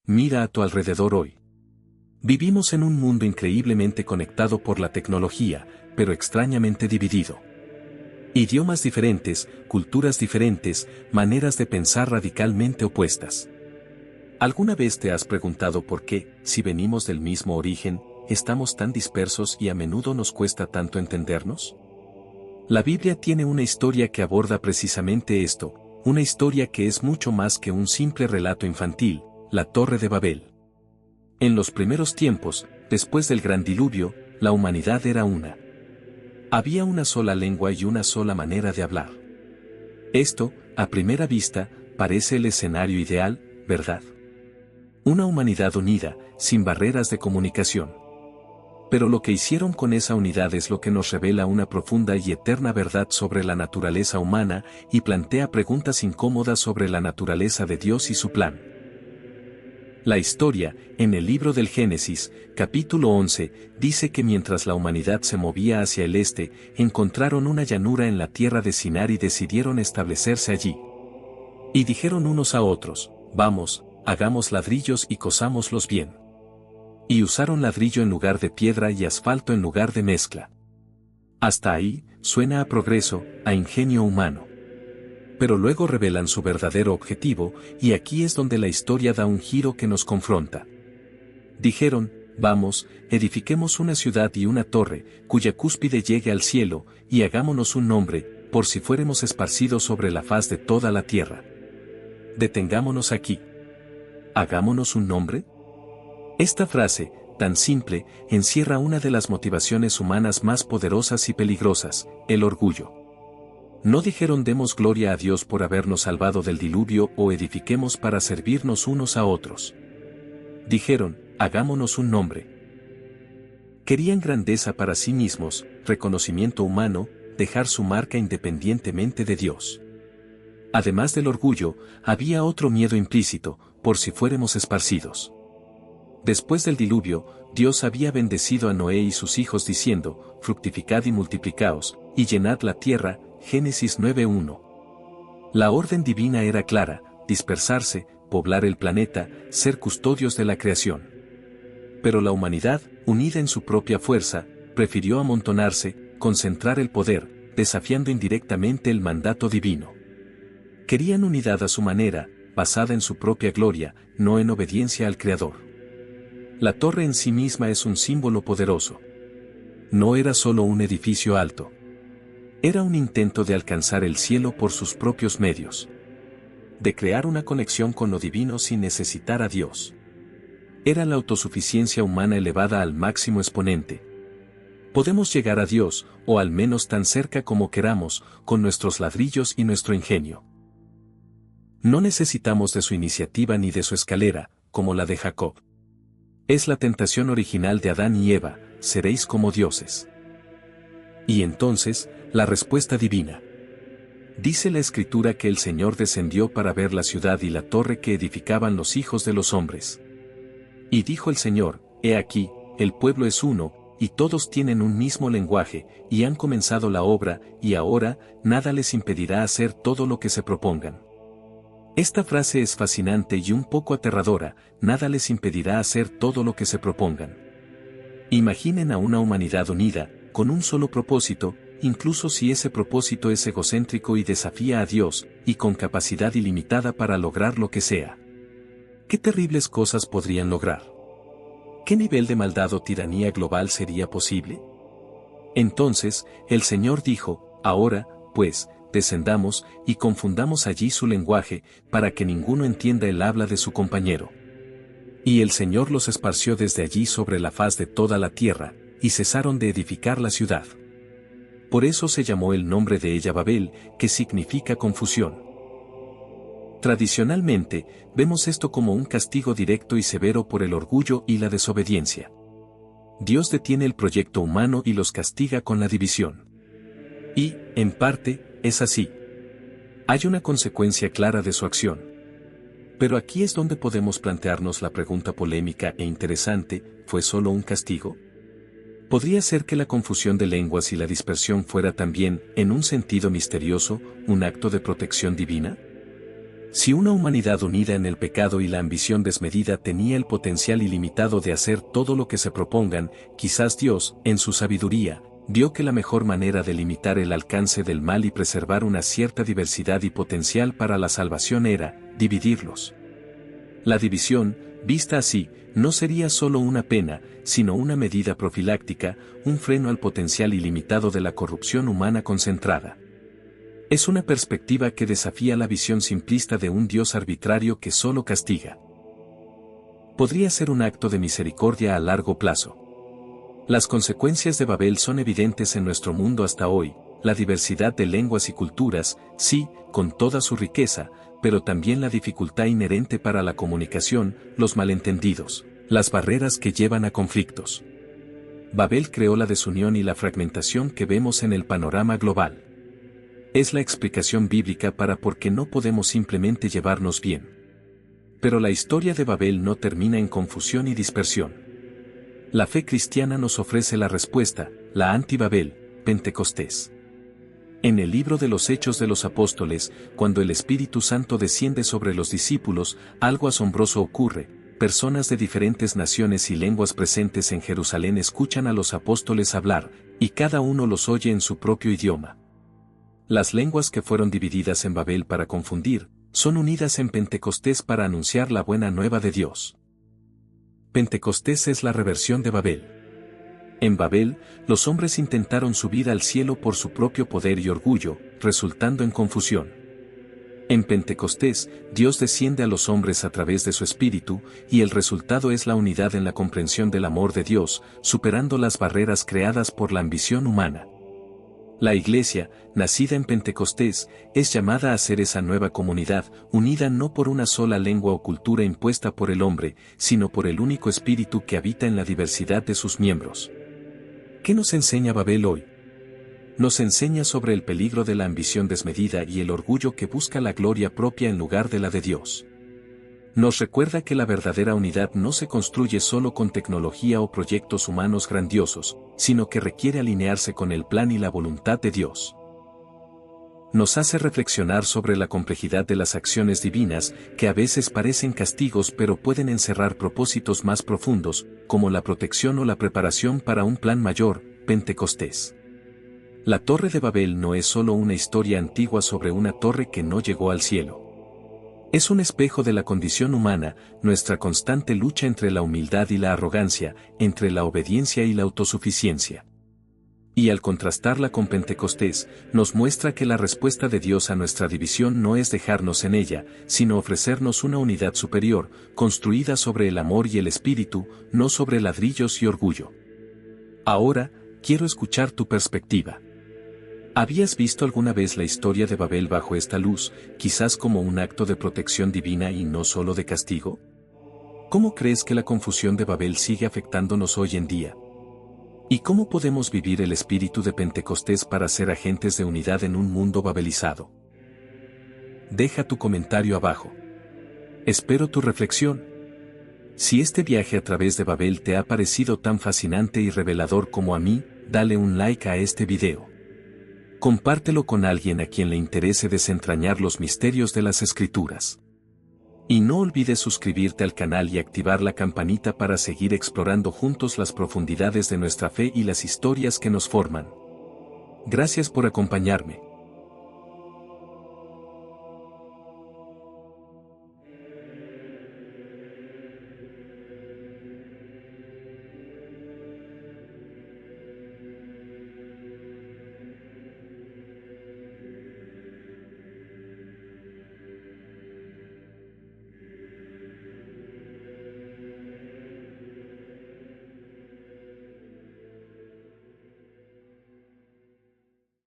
Mira a tu alrededor hoy. Vivimos en un mundo increíblemente conectado por la tecnología, pero extrañamente dividido. Idiomas diferentes, culturas diferentes, maneras de pensar radicalmente opuestas. ¿Alguna vez te has preguntado por qué, si venimos del mismo origen, estamos tan dispersos y a menudo nos cuesta tanto entendernos? La Biblia tiene una historia que aborda precisamente esto, una historia que es mucho más que un simple relato infantil, la Torre de Babel. En los primeros tiempos, después del gran diluvio, la humanidad era una. Había una sola lengua y una sola manera de hablar. Esto, a primera vista, parece el escenario ideal, ¿verdad? Una humanidad unida, sin barreras de comunicación. Pero lo que hicieron con esa unidad es lo que nos revela una profunda y eterna verdad sobre la naturaleza humana y plantea preguntas incómodas sobre la naturaleza de Dios y su plan. La historia, en el libro del Génesis, capítulo 11, dice que mientras la humanidad se movía hacia el este, encontraron una llanura en la tierra de Sinar y decidieron establecerse allí. Y dijeron unos a otros, vamos, hagamos ladrillos y cosámoslos bien. Y usaron ladrillo en lugar de piedra y asfalto en lugar de mezcla. Hasta ahí, suena a progreso, a ingenio humano. Pero luego revelan su verdadero objetivo, y aquí es donde la historia da un giro que nos confronta. Dijeron, vamos, edifiquemos una ciudad y una torre, cuya cúspide llegue al cielo, y hagámonos un nombre, por si fuéramos esparcidos sobre la faz de toda la tierra. Detengámonos aquí. ¿Hagámonos un nombre? Esta frase, tan simple, encierra una de las motivaciones humanas más poderosas y peligrosas, el orgullo. No dijeron demos gloria a Dios por habernos salvado del diluvio o edifiquemos para servirnos unos a otros. Dijeron, hagámonos un nombre. Querían grandeza para sí mismos, reconocimiento humano, dejar su marca independientemente de Dios. Además del orgullo, había otro miedo implícito, por si fuéramos esparcidos. Después del diluvio, Dios había bendecido a Noé y sus hijos diciendo, fructificad y multiplicaos, y llenad la tierra, Génesis 9:1. La orden divina era clara, dispersarse, poblar el planeta, ser custodios de la creación. Pero la humanidad, unida en su propia fuerza, prefirió amontonarse, concentrar el poder, desafiando indirectamente el mandato divino. Querían unidad a su manera, basada en su propia gloria, no en obediencia al Creador. La torre en sí misma es un símbolo poderoso. No era solo un edificio alto. Era un intento de alcanzar el cielo por sus propios medios. De crear una conexión con lo divino sin necesitar a Dios. Era la autosuficiencia humana elevada al máximo exponente. Podemos llegar a Dios, o al menos tan cerca como queramos, con nuestros ladrillos y nuestro ingenio. No necesitamos de su iniciativa ni de su escalera, como la de Jacob. Es la tentación original de Adán y Eva, seréis como dioses. Y entonces, la respuesta divina. Dice la Escritura que el Señor descendió para ver la ciudad y la torre que edificaban los hijos de los hombres. Y dijo el Señor, he aquí, el pueblo es uno, y todos tienen un mismo lenguaje, y han comenzado la obra, y ahora, nada les impedirá hacer todo lo que se propongan. Esta frase es fascinante y un poco aterradora, nada les impedirá hacer todo lo que se propongan. Imaginen a una humanidad unida, con un solo propósito, incluso si ese propósito es egocéntrico y desafía a Dios, y con capacidad ilimitada para lograr lo que sea. ¿Qué terribles cosas podrían lograr? ¿Qué nivel de maldad o tiranía global sería posible? Entonces, el Señor dijo, ahora, pues, descendamos, y confundamos allí su lenguaje, para que ninguno entienda el habla de su compañero. Y el Señor los esparció desde allí sobre la faz de toda la tierra, y cesaron de edificar la ciudad. Por eso se llamó el nombre de ella Babel, que significa confusión. Tradicionalmente, vemos esto como un castigo directo y severo por el orgullo y la desobediencia. Dios detiene el proyecto humano y los castiga con la división. Y, en parte, es así. Hay una consecuencia clara de su acción. Pero aquí es donde podemos plantearnos la pregunta polémica e interesante, ¿fue solo un castigo? ¿Podría ser que la confusión de lenguas y la dispersión fuera también, en un sentido misterioso, un acto de protección divina? Si una humanidad unida en el pecado y la ambición desmedida tenía el potencial ilimitado de hacer todo lo que se propongan, quizás Dios, en su sabiduría, vio que la mejor manera de limitar el alcance del mal y preservar una cierta diversidad y potencial para la salvación era dividirlos. La división, vista así, no sería solo una pena, sino una medida profiláctica, un freno al potencial ilimitado de la corrupción humana concentrada. Es una perspectiva que desafía la visión simplista de un Dios arbitrario que solo castiga. Podría ser un acto de misericordia a largo plazo. Las consecuencias de Babel son evidentes en nuestro mundo hasta hoy, la diversidad de lenguas y culturas, sí, con toda su riqueza, pero también la dificultad inherente para la comunicación, los malentendidos, las barreras que llevan a conflictos. Babel creó la desunión y la fragmentación que vemos en el panorama global. Es la explicación bíblica para por qué no podemos simplemente llevarnos bien. Pero la historia de Babel no termina en confusión y dispersión. La fe cristiana nos ofrece la respuesta, la anti-Babel, Pentecostés. En el libro de los Hechos de los Apóstoles, cuando el Espíritu Santo desciende sobre los discípulos, algo asombroso ocurre. Personas de diferentes naciones y lenguas presentes en Jerusalén escuchan a los apóstoles hablar, y cada uno los oye en su propio idioma. Las lenguas que fueron divididas en Babel para confundir, son unidas en Pentecostés para anunciar la buena nueva de Dios. Pentecostés es la reversión de Babel. En Babel, los hombres intentaron subir al cielo por su propio poder y orgullo, resultando en confusión. En Pentecostés, Dios desciende a los hombres a través de su Espíritu, y el resultado es la unidad en la comprensión del amor de Dios, superando las barreras creadas por la ambición humana. La Iglesia, nacida en Pentecostés, es llamada a ser esa nueva comunidad, unida no por una sola lengua o cultura impuesta por el hombre, sino por el único Espíritu que habita en la diversidad de sus miembros. ¿Qué nos enseña Babel hoy? Nos enseña sobre el peligro de la ambición desmedida y el orgullo que busca la gloria propia en lugar de la de Dios. Nos recuerda que la verdadera unidad no se construye solo con tecnología o proyectos humanos grandiosos, sino que requiere alinearse con el plan y la voluntad de Dios. Nos hace reflexionar sobre la complejidad de las acciones divinas, que a veces parecen castigos pero pueden encerrar propósitos más profundos, como la protección o la preparación para un plan mayor, Pentecostés. La Torre de Babel no es solo una historia antigua sobre una torre que no llegó al cielo. Es un espejo de la condición humana, nuestra constante lucha entre la humildad y la arrogancia, entre la obediencia y la autosuficiencia. Y al contrastarla con Pentecostés, nos muestra que la respuesta de Dios a nuestra división no es dejarnos en ella, sino ofrecernos una unidad superior, construida sobre el amor y el espíritu, no sobre ladrillos y orgullo. Ahora, quiero escuchar tu perspectiva. ¿Habías visto alguna vez la historia de Babel bajo esta luz, quizás como un acto de protección divina y no solo de castigo? ¿Cómo crees que la confusión de Babel sigue afectándonos hoy en día? ¿Y cómo podemos vivir el espíritu de Pentecostés para ser agentes de unidad en un mundo babelizado? Deja tu comentario abajo. Espero tu reflexión. Si este viaje a través de Babel te ha parecido tan fascinante y revelador como a mí, dale un like a este video. Compártelo con alguien a quien le interese desentrañar los misterios de las Escrituras. Y no olvides suscribirte al canal y activar la campanita para seguir explorando juntos las profundidades de nuestra fe y las historias que nos forman. Gracias por acompañarme.